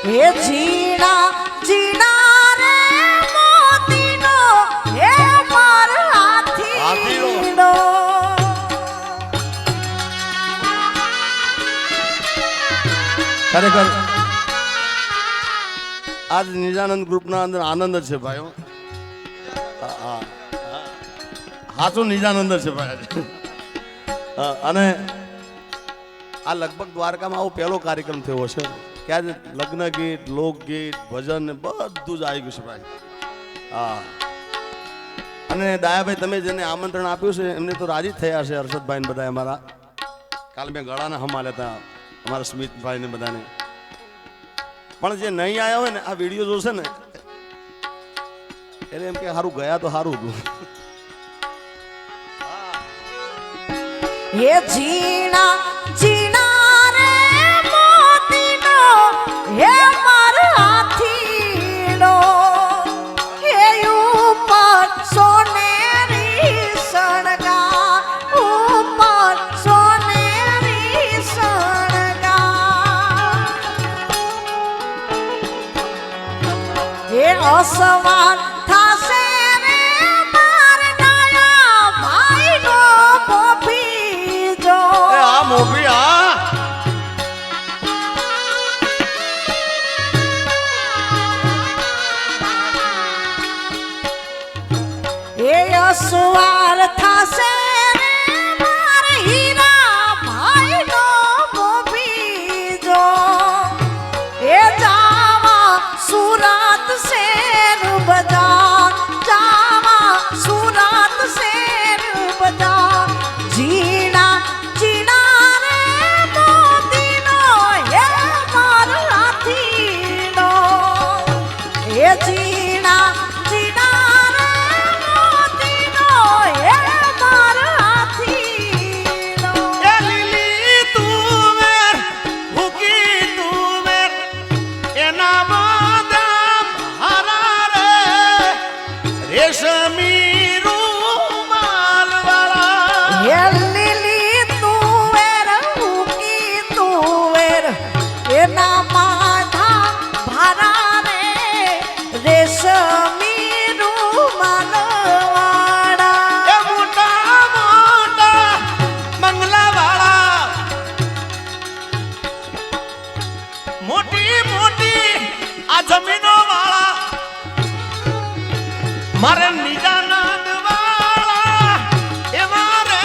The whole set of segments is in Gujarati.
હે જીણા જીણા રે મોતીનો હે માર હાથીનો ખરેખર આજ નિજાનંદ ગ્રુપના અંદર આનંદ જ છે ભાઈઓ. હાચું નિજાનંદ છે ભાઈ. અને આ લગભગ દ્વારકામાં આવો પહેલો કાર્યક્રમ થયો છે કે આજે લગ્ન ગીત લોકગીત ભજન બધું જ આવી ગયું છે ભાઈ. હા, અને ડાયાભાઈ તમે જેને આમંત્રણ આપ્યું છે એમને તો રાજી થયા છે. હર્ષદભાઈ ને બધા અમારા કાલ મેં ગળાને હમાલ્યા હતા અમારા સ્મિતભાઈ ને બધાને. પણ જે નહીં આવ્યા હોય ને આ વિડીયો જોશે ને એટલે એમ કે સારું ગયા તો સારું હતું. હે જીણા જીણા રે મોતીનો હે માર હાથીનો હે ઉપર સોનેરી સણગા ઉપર સોનેરી સણગા હે અસવાર થાશે રે માર નાયા ભાઈનો મોભી આ એ અસવાર થાશે રે માર હીરા ભાઈનો મોભીજો એ જાવા સુરત શેર બજાર જાવા સુરત શેર બજાર જીણા જીણા રે મોતીનો હે માર હાથીનો હે જીણા જીણા રે મોતીનો હે માર હાથીનો એ લીલી તું મેર ભૂકી તું મેર એના બદામ હરા રે રેશમી રૂમાલ વાળા હે લીલી તુવેર ઉકી તુવેર એના માથા ભારા રે રેશમી રૂમાલ વાળા એ મોટા મોટા બંગલા વાળા મોટી મોટી આ જમીનો વાળા મારે નિજાનંદ વાળા એ મારે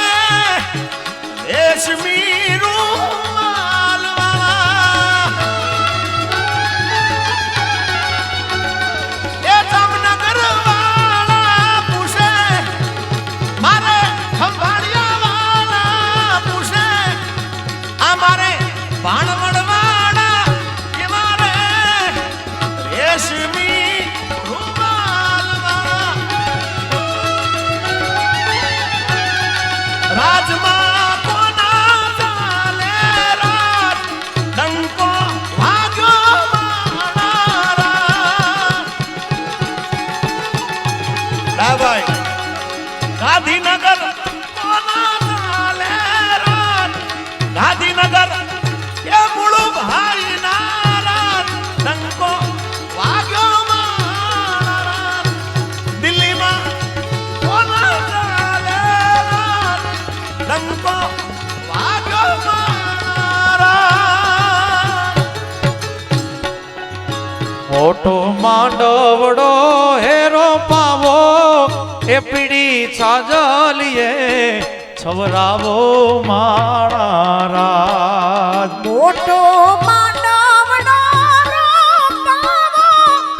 રેશમી રૂમાલ વાળા એ જામનગર વાળા પૂછે મારે ખંભાળિયા વાળા પૂછે આ મારે ભાણવડ વાળા એ મારે રેશમી રૂમાલ વાળા રાજમાં કોના ચાલે રાત ડંકો વાગ્યો મારા ભાઈ ગાંધીનગર કોના ચાલે રાત ગાંધીનગર એ મૂળુ ભાઈ ના રાત ડંકો વાગ્યો મારા દિલ્હીમાં કોના ચાલે રાત ડંકો વાગ્યો મારા મોટો માંડવડો હેરો પાવો એ પીડી છાજલીએ છવરાવો મારા રાજ મોટો માંડવડો રોપાવો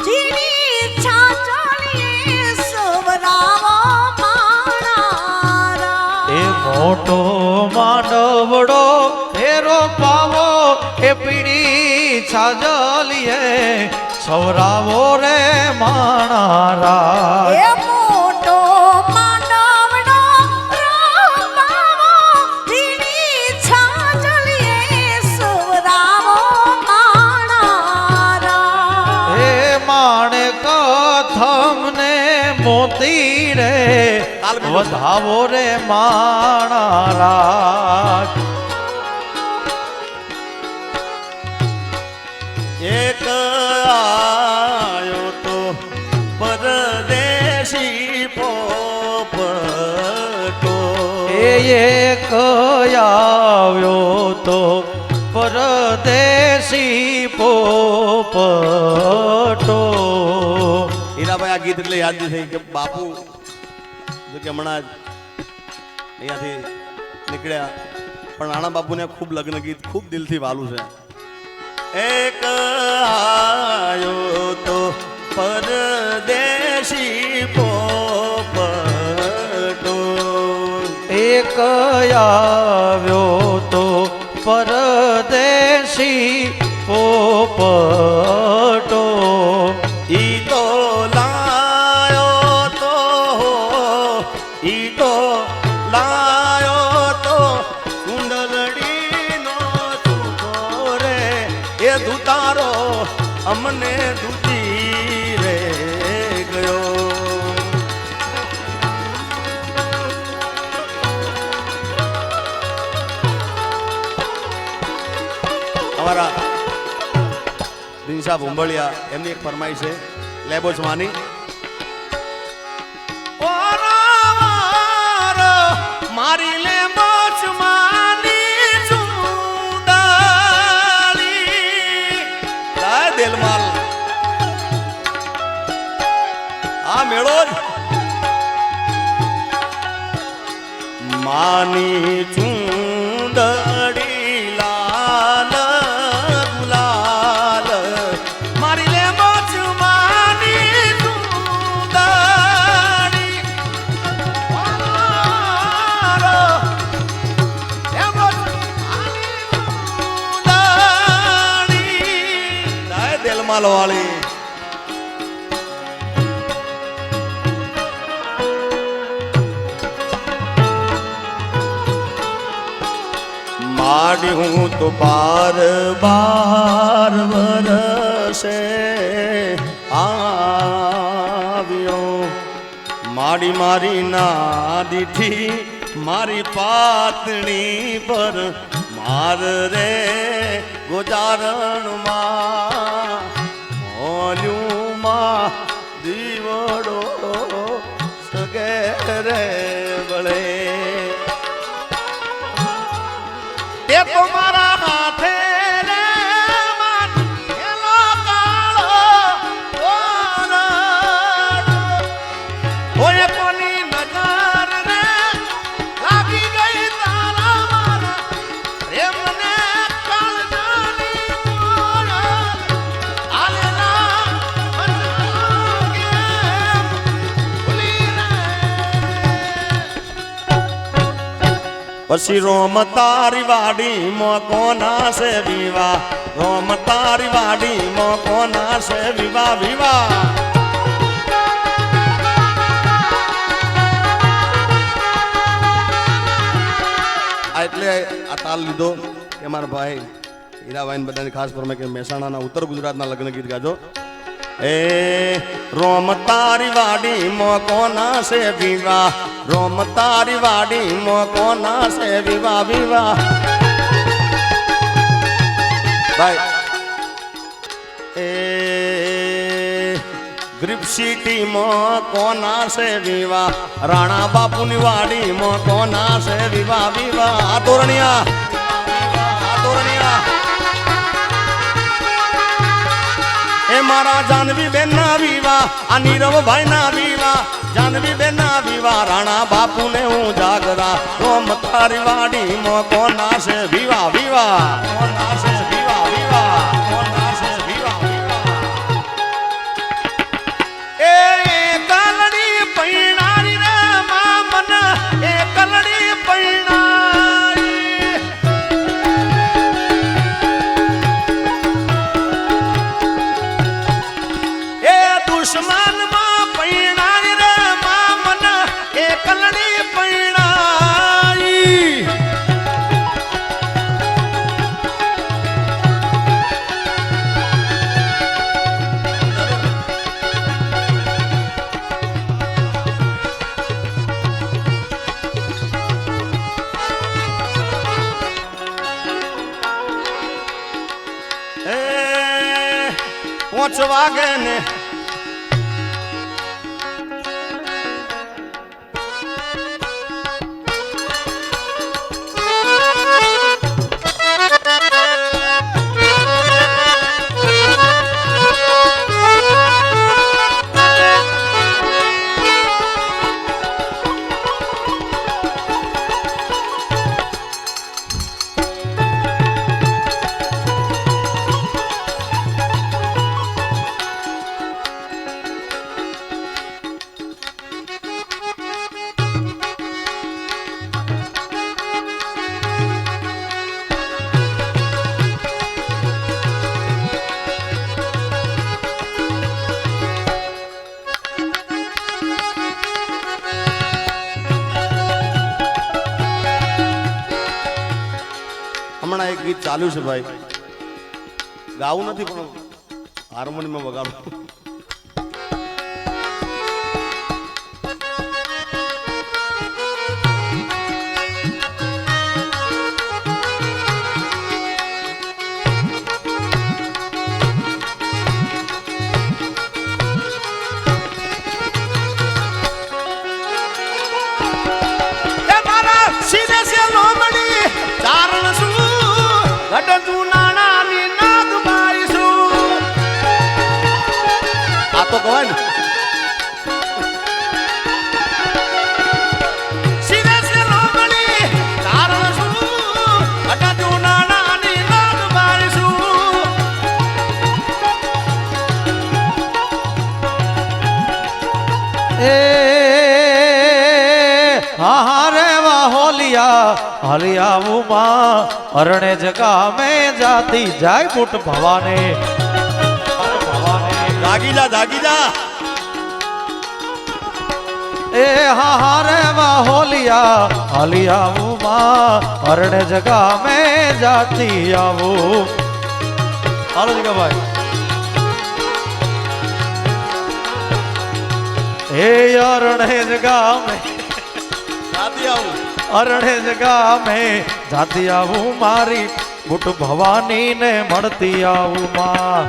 જીની છાજલીએ સવરાવો મારા એ મોટો માંડવડો હેરો પાવો એ પીડી છાજલીએ છવરાવો રે મારા એ મોટો માંડવડો રોપાવો જીની છાજલીએ સવરાવો મારા એ માણેક થમને મોતી રે વધાવો રે માણા રાજ એક આયો તો પરદેશી પોપટો એક આવ્યો તો પરદેશી પોપટો. હીરાભાઈ આ ગીત એટલે યાદ નહીં થઈ કે બાપુ જો કે હમણાં જ અહીંયાથી નીકળ્યા પણ નાના બાપુને ખૂબ લગ્ન ગીત ખૂબ દિલથી વાલું છે. એક આયો તો પરદેશી પોપટો એક આવ્યો તો પરદેશી પોપટો. ઈ તો લાયો તો ઈ તો લાયો તો સુંદરડીનો છૂટો રે એ દુતારો અમને દૂતી રે ગયો. અમારા દિનશા ભુંબળિયા એમની એક ફરમાઈશ છે લેબો જવાની મારી લેબો જવાની ચુંદાળી લાય દિલમાલ આ મેળો જ માની ચુંદડી લાલ ગુલાલ મારી લેબો જવાની ચુંદડી લેબો જવાની ચુંદડી લાય દિલમાલ વાળી માડી હું તો બાર વરસે આવ્યો માડી મારી ના દીઠી મારી પાતણી પર માર રે ગોજારણમાં મોલ્યુંમાં દીવડો સગે રે બળે એ તો મારા હાથે રે માથેલો કાળો ઓય કોની નજર રે લાગી ગઈ તારા મારા પ્રેમને કાળજાની મોર આલેલા મનકે ભૂલી રે પછી રોમ તારી વાડી મો કોના સે વિવા રોમ તારી વાડી મો કોના સે વિવા વિવા એટલે આ તાલ લીધો કે મારા ભાઈ હીરાભાઈ બધાની ખાસ ફરમે કે મહેસાણાના ઉત્તર ગુજરાતના લગ્ન ગીત ગાજો. એ રોમ તારી વાડી મો કોના સે વિવા રોમ તારી વાડી મો કોના સે વિવા વિવા ભાઈ એ ગ્રીપ સિટી મો કોના સે વિવા રાણા બાપુની વાડી મો કોના સે વિવા વિવા આ તોરણિયા એ મારા જાનવી બેન ના વિવા આ નીરવ ભાઈ ના વિવા જાનવી બેન ના વિવા રાણા બાપુ ને હું જાગરા રોમ તારી વાડી મો કોના સે વિવા વિવા કોના સે વિવા વિવા કોના સે વિવા વિવા એ કલડી પૈણારી રે મા મન એ કલડી પૈણારી એ દુશ્મન માં પૈણારી રે મા મન એ કલડી પૈણારી 5 વાગે ને હમણાં એક ગીત ચાલ્યું છે ભાઈ, ગાવું નથી પણ હાર્મોનિયમમાં વગાડું. તો કહેવાય ને સીધે સે લોમડી કારણ શું અટજુ નાનાની નાદ બારીશું. એ હારે વાહોલિયા હલિયા ઉમા અરણે જગા મેં જાતી જાય મુટ ભવાને જાગી જા જાગી જા. એ હારે વાહોલિયા હલિયા ઉમા અરણે જગા મેં જાતી આવું. હાલો જીગા ભાઈ. એ અરણે જગા મેં જાતી આવું, અરણે જગા મેં જાતી આવું મારી મુટ ભવાની ને મળતી આવું માં.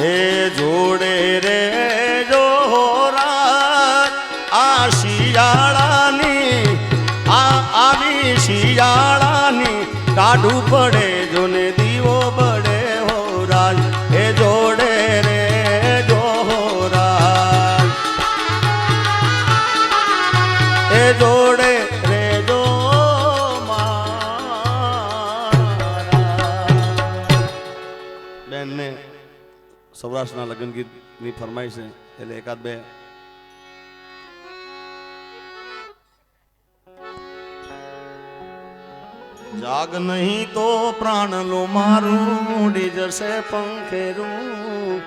એ જોડે રે જોરા આ શિયાળાની આવી શિયાળાની કાઢું પડે જોને દીવો બળે હો રાજ. એ જોડે રે જોરા એ જોડે રે જો બેનને સૌરાષ્ટ્રના લગ્ન ગીતની ફરમાઈશ છે એટલે એકાદ બે. જાગ નહીં તો પ્રાણ લો મારું ઉડી જશે પંખેરું.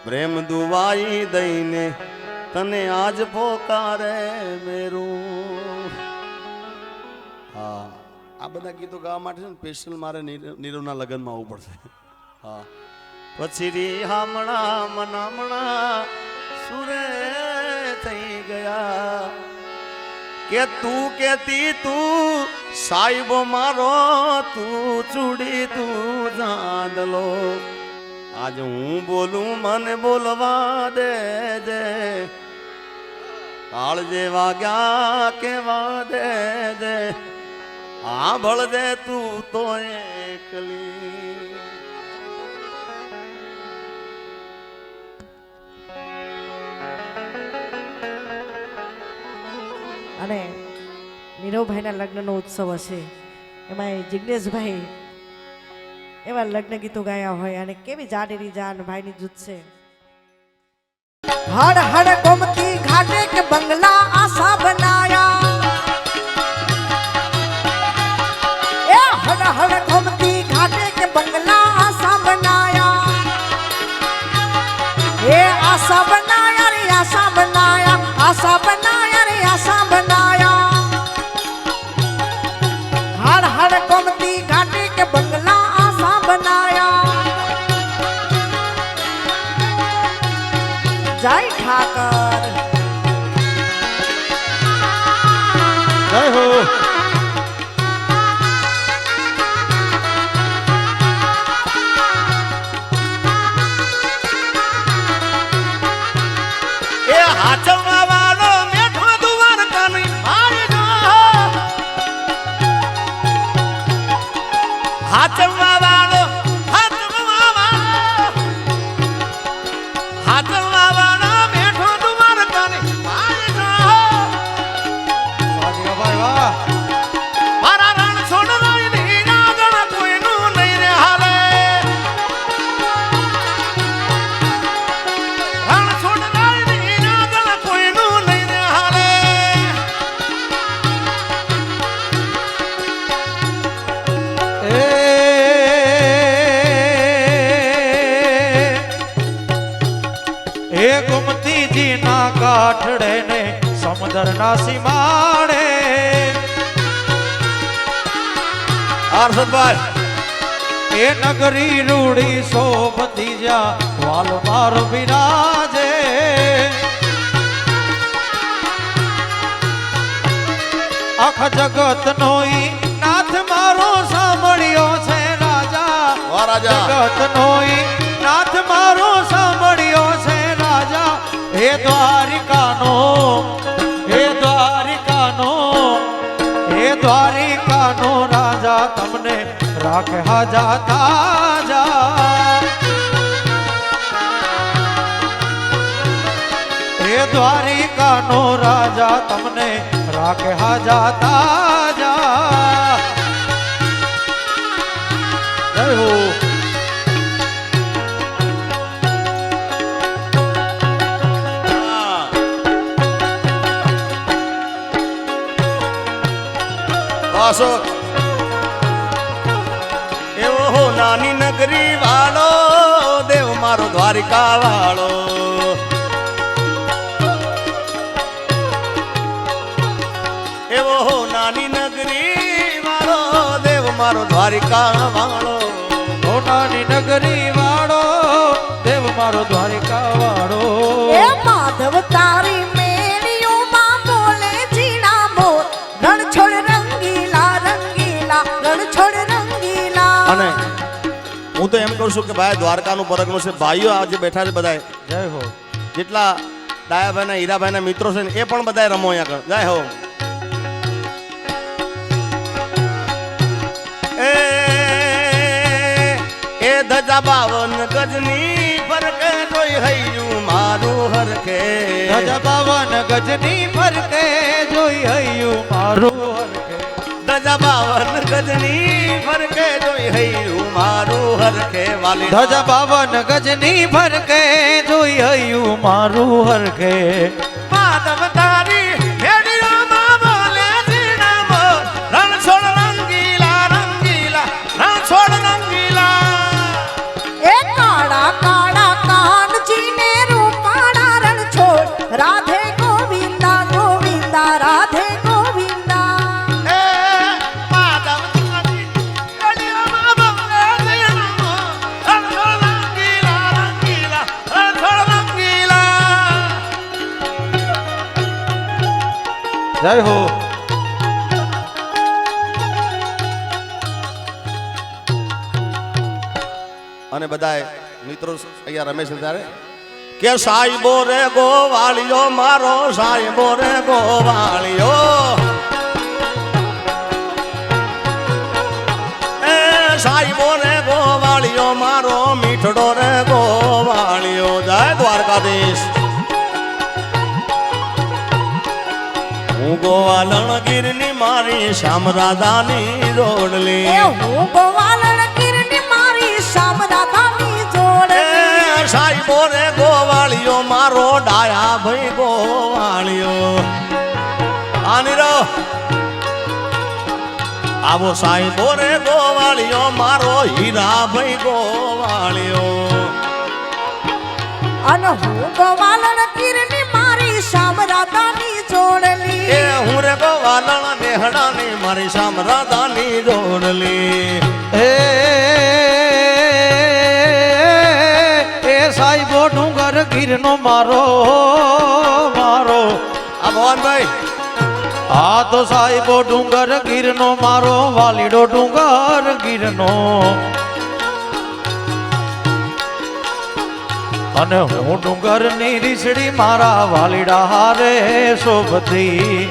પ્રેમ દુવાઈ દઈને તને આજ પોકારે મેરું. હા, આ બધા ગીતો ગાવા માટે છે ને સ્પેશિયલ મારે નીરવના લગ્નમાં આવવું પડશે. હા, પછી રી હામણા મનામણા સુરે થઈ ગયા કે તું કેતી તું સાહેબો મારો તું ચૂડી તું ચાંદલો. આજ હું બોલું મને બોલવા દે જે કાળ જે વાગ્યા કેવા દે જે આ ભળ દે તું તો એકલી. અને નીરવભાઈના લગ્નનો ઉત્સવ હશે, એમાં જિગ્નેશભાઈ એવા લગ્ન ગીતો ગાયા હોય અને કેવી જાડેરી જાન ભાઈની જૂથ છે. હડ હડ ગોમતી ઘાટે કે બંગલા આશા બનાયા. એ હડ હડ ગોમતી ઘાટે કે બંગલા આશા બનાયા. એ આશા બનાયા રે આશા બનાયા, આશા બનાયા રે આશા બનાયા. હડ હડ ગોમતી ઘાટે કે બંગલા આશા બનાયા. જય ઠાકર. જય હો. હાથમાં વાળો બેઠો તુમાર કાની ભાઈ વાહ મારા રણ છોડ રાઈ નાગણ કોઈનું નહીં રે હાલે રણ છોડ રાઈ નાગણ કોઈનું નહીં રે હાલે એ ગુમતીજી ના કાઠડે ને સમુદ્ર ના સીમાડે હર્ષદભાઈ એ નગરી રૂડી શોભતી જ્યાં વાલ માર બિરાજે આખા જગત નો ઈ નાથ મારો સાંભળ્યો છે રાજા વાહ રાજા જગત નો ઈ નાથ મારો સાંભળ્યો છે રાજા હે દ્વારિકાનો હે દ્વારિકાનો હે દ્વારિકાનો રાજા તમને રાખે હાજા તાજા હે દ્વારિકાનો રાજા તમને રાખે હાજા તાજા જય હો અશોક એવો હો નાની નગરી વાળો દેવ મારો દ્વારિકા વાળો એવો હો નાની નગરી વાળો દેવ મારો દ્વારિકા વાળો સોનાની નગરી વાળો દેવ મારો દ્વારિકા વાળો એ માધવ તારી મેળીઓમાં બોલે જીણા મોર રણ છોડ રંગીલા રંગીલા રણ છોડ રંગીલા અને હું તો એમ કહું છું કે ભાઈ દ્વારકાનું પરગનું છે ભાઈઓ આજે બેઠા છે બધા જય હો જેટલા ડાયાભાઈના હીરાભાઈના મિત્રો છે ને એ પણ બધા રમો અહીંયા આગળ જય હો એ ધજા 52 ગજની ફરકે જોઈ હૈયું મારું હરખે ધજા 52 ગજની ફરકે જોઈ હૈયું મારું હરખે ધજા 52 ગજની ફરકે જોઈ હૈયું મારું હરખે વાલી ધજા 52 ગજની ફરકે જોઈ હૈયું મારું હરખે માધવ તારી મેડીઓમાં બોલે જીણા મોર રણ છોડ રંગીલા રંગીલા રણ છોડ રંગીલા એ કાળા કાળા કાનજીને રૂપાળા રણ છોડ રાધે ગોવિંદા ગોવિંદા રાધે ગોવિંદા એ માધવ તારી મેડીઓમાં બોલે જીણા મોર રણ છોડ રંગીલા રંગીલા રણ છોડ રંગીલા જય હો અને બધાય મિત્રો અહીંયા રમે છે ત્યારે કે સાહેબો રે ગોવાળિયો મારો સાહેબો રે ગોવાળિયો એ સાહેબો રે ગોવાળિયો મારો મીઠડો રે ગોવાળિયો જય દ્વારકાધીશ હું ગોવાલણ ગીરની મારી શ્યામ રાધાની જોડલી એ હું ગોવાલણ કિરની મારી શ્યામ રાધાની જોડે સાહેબો રે ગોવાળિયો મારો ડાયા ભાઈ ગોવાળિયો આની રો આવો સાહેબો રે ગોવાળિયો મારો હીરા ભાઈ ગોવાળિયો અને હું ગોવાલણ કિરની મારી શ્યામ રાધાની જોડલી એ હું રે ગોવાલણ નેહડાની મારી શ્યામ રાધાની જોડલી એ સાહેબો ડુંગર ગીરનો મારો મારો આ ભવનભાઈ આ તો સાહેબો ડુંગર ગીરનો મારો વાલીડો ડુંગર ગીરનો અને હું ડુંગર ની રીસડી મારા વાલીડા હારે શોભતી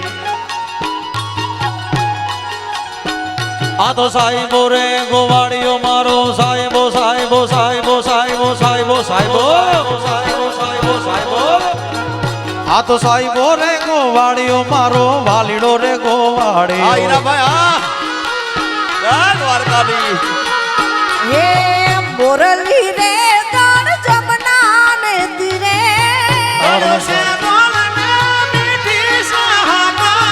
આ તો સાહેબો રે ગોવાળિયો મારો સાહેબો સાહેબો સાહેબો સાહેબો સાહેબો સાહેબો સાહેબો સાહેબો સાહેબો આ તો સાહેબો રે ગોવાળિયો મારો વાલીડો રે હા ગોવાળિયો હીરાભાઈ હા દ્વારકાધીશ હે મોરલી રે દાન જમના ને તીરે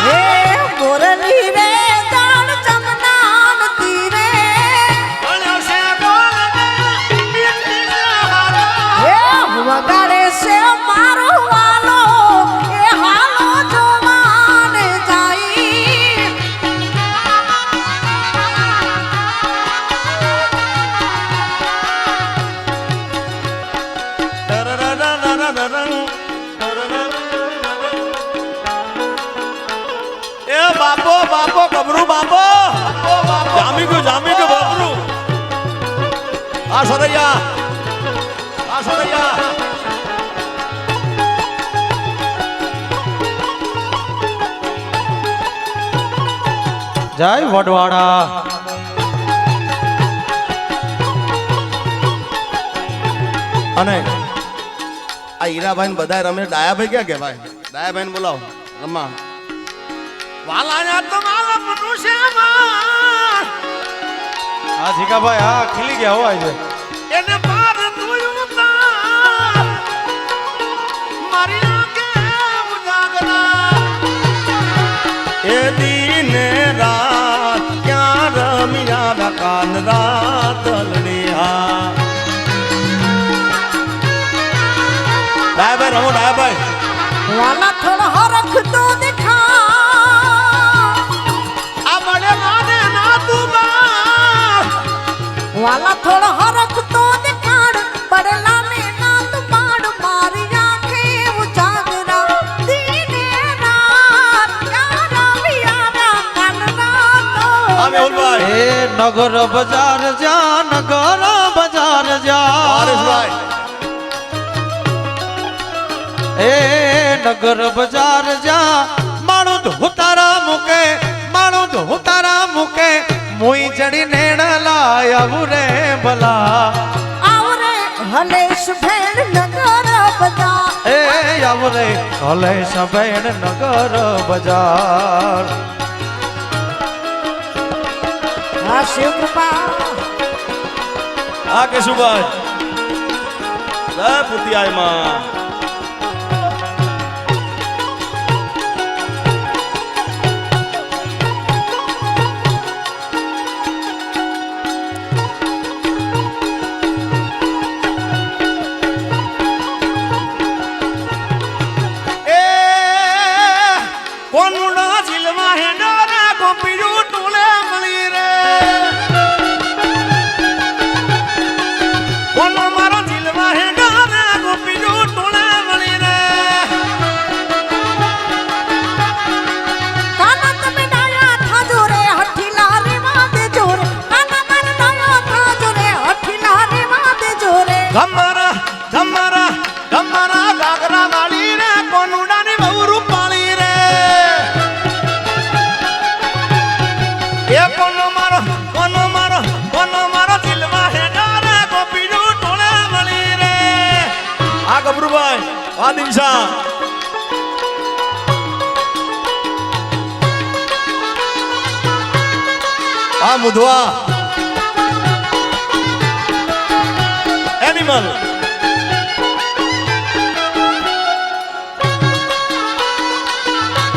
હે મોરલી રે દાન જમના ને તીરે હે વગાડે છે મારો વાલો એ હાલો જોવાને જાય એ બાપો બાપો ગબરું બાપો જામી ગયું બાપરું આ સરૈયા જય વડવાડા અને આ હીરાભાઈ બધા રમે ડાયાભાઈ ક્યાં કહેવાય ડાયાભાઈ ને બોલાવો રમા વાલાયા તો મારા મનુષ્યમાં હા જીકાભાઈ હા ખીલી ગયા હોય છે એને પાર તું ઉતાર મારી આંખે ઉજાગરા એ દીને રાત ક્યાં રમ્યા કાન રાત લડ્યા ડાયાભાઈ રમો ડાયાભાઈ વાલા થોડો હરખ તો દેખા આ બડે માને ના તું બા વાલા થોડો હરખ તો દેખાડ પડલા ને ના તું પાડ મારી આંખે ઉજાગરા દીને રાત યારા વિયારા કાન રાત આ મેહુલભાઈ એ નગર બજાર જા નગર બજાર જા હરેશભાઈ એ નગર બજાર જા માણું ધોતારા મૂકે મુઈ ચડી નેણ લાયા રે ભલા આવરે હલેશ ભેણ નગર બજા એ આવરે હલે સભેણ નગર બજાર હા શિવ કૃપા આ કેશુભાઈ જય પુતિયાય માં કોનુડા જીલમાં હેડારે ગોપીયું ટોલે મળી રે કોનો મારો જીલમાં હેડારે ગોપીયું ટોલે મળી રે કાના તમે ડાયા થાજો રે હઠીલા રે વાદે જોરે કાના માર ડાયા થાજો રે હઠીલા રે વાદે જોરે ગમરા ગાગરા વાળી રે કોનુડાની બહુ રૂપાળી રે એ કોનો મારો દિલમાં હેડારે ગોપીયું ટોળે મળી રે આ ગબરુભાઈ આ દિશા આ મુધવા એનિમલ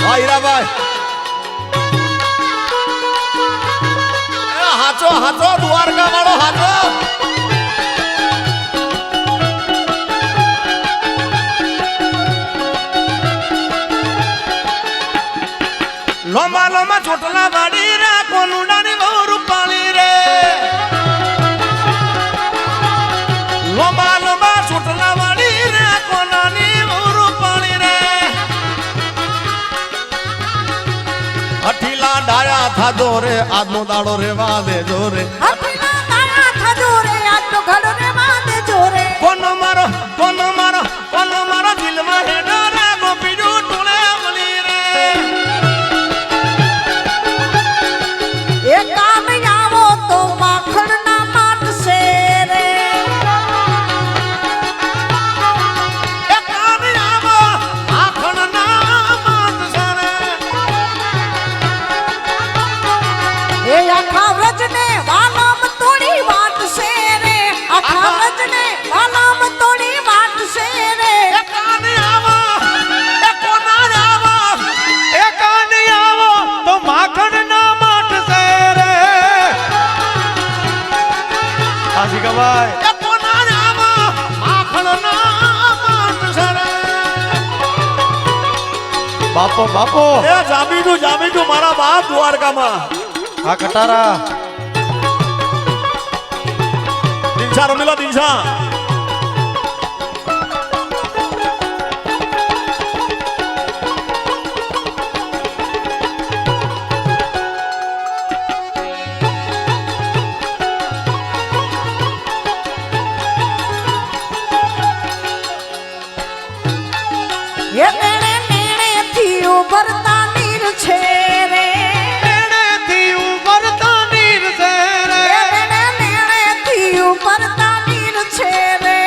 આ હીરાભાઈ હાચો દ્વારકા વાળો હાચો લોમા ચોટલા વાળી રે કોનુડાની બહુ રૂપાળી રે લોમા ચોટલા વાળી રે કોનાની બહુ રૂપાળી રે હઠીલા ડાયા થાજો રે આજનો દાડો રેવા દેજો રે હઠીલા ડાયા થાજો રે આટલો ઘડો રે વાદે જોરે કોનો મારો દિલમાં હેડારે ગોપીયું ટોળે મળી રે એ કામ જીગાભાઈ એ કોના નામાં માખણના માનસરે. બાપો બાપો એ જામીનું મારા બાપ દ્વારકામાં. આ કટારા દિનસા રમેલા દિનસા. એ નેણે નેણેથી ઉભરતા નીર છે રે. નેણેથી ઉભરતા નીર છે રે. એ નેણે નેણેથી ઉભરતા નીર છે રે.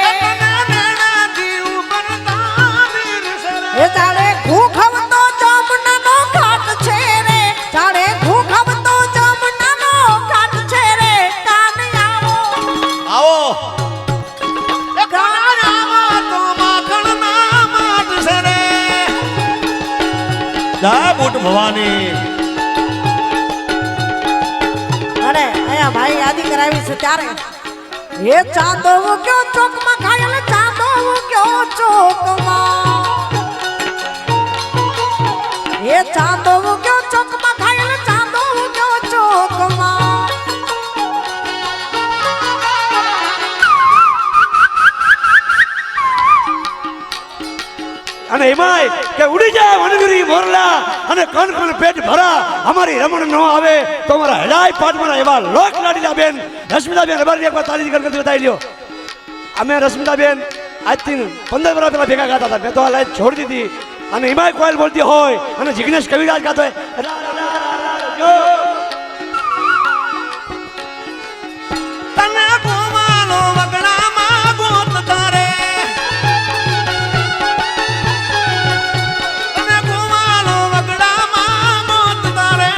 એ જાણે ઘૂઘવતો જમનાનો ઘાટ છે રે. જાણે ઘૂઘવતો જમનાનો ઘાટ છે રે. કાન આવો આવો. એ કોના નામાં તો માખણના માનસરે. જય બુટ ભવાની. અને અહીંયા ભાઈ યાદી કરાવી છે ત્યારે એ ચાંદો ઉગ્યો ચોકમાં ઘાયલ ચાંદો ઉગ્યો ચોકમાં. એ ચાંદો ઉગ્યો ચોકમાં ઘાયલ ચાંદો ઉગ્યો ચોકમાં. અને એમાંય કે ઉડી જાય વનગીરી મોરલા અને કણ કણ પેટ ભરા અમારી રમણ ન આવે તો અમારા હેડાય પાટમાના એવા લોક લાડીલા બેન રશ્મિતાબેન રબારી એકવાર તાળી કરતી બતાવી લ્યો. અમે રશ્મિતાબેન આજથી 15 વર્ષ પહેલા ભેગા ગાતા હતા. મેં તો આ લાઈન છોડી દીધી અને એમાંય કોયલ બોલતી હોય અને જિગ્નેશ કવિરાજ ગાતો હોય રા, રા, રા, રા, રા, જો. તને ગોમાલો વગડામાં ગોત તારે. તને ગોમાલો વગડામાં ગોત તારે.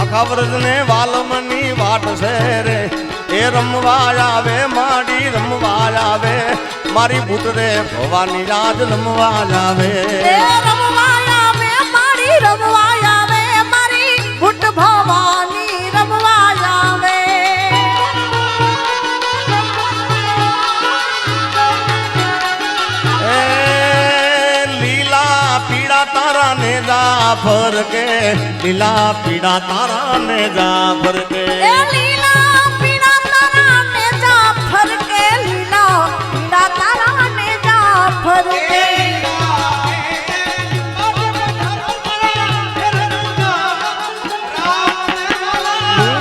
આખા વ્રજને વાલમની વાટ છે રે. એ રમવા આવે માડી રમવા આવે. મારી બુટ રે ભવાની રાજ રમવા આવે. એ રમવા આવે મારી રમવા આવે મારી બુટ ભવાની રમવા આવે. એ લીલા પીળા તારા ને જાફર કે. લીલા પીળા તારા ને જાફર કે. એ લીલા પીળા તારા ને જાફર કે. લીલા પીળા તારા ને જાફર કે.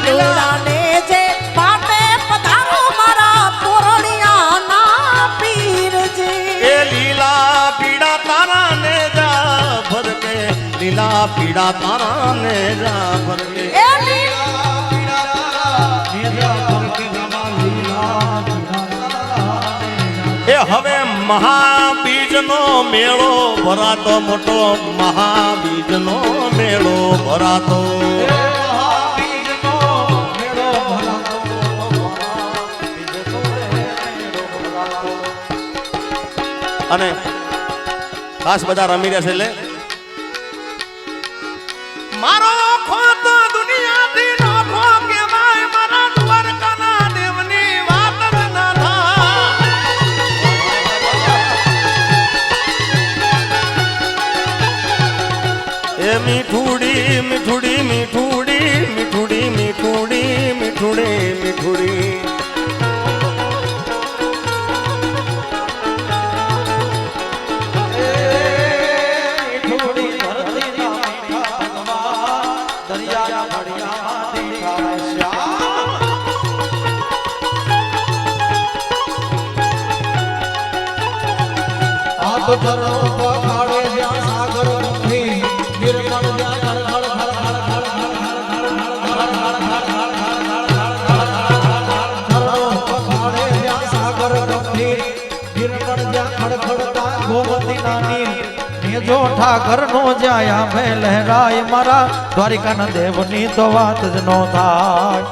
લીલાને જે પાટે પધારો મારા તોરણિયાના પીરજી. એ લીલા પીળા તારા ને જાફર કે. લીલા પીળા તારા ને જાફર કે. એ લીલા એ હવે મહાબીજનો મેળો ભરાતો મોટો. મહાબીજનો મેળો ભરાતો. અને ખાસ બધા રમી રહ્યા છે એટલે મારો ખોત દુનિયાથી નોખો કહેવાય. મારા દ્વારકાના દેવની વાત જ ના થાય. એ મીઠુડી મીઠુડી મીઠુડી મીઠુડી મીઠુડી મીઠુડી મીઠુડી. જો ઠાકર નો જાયા મેં લહેરાય મારા દ્વારિકાના દેવની તો વાત જ નો થાય.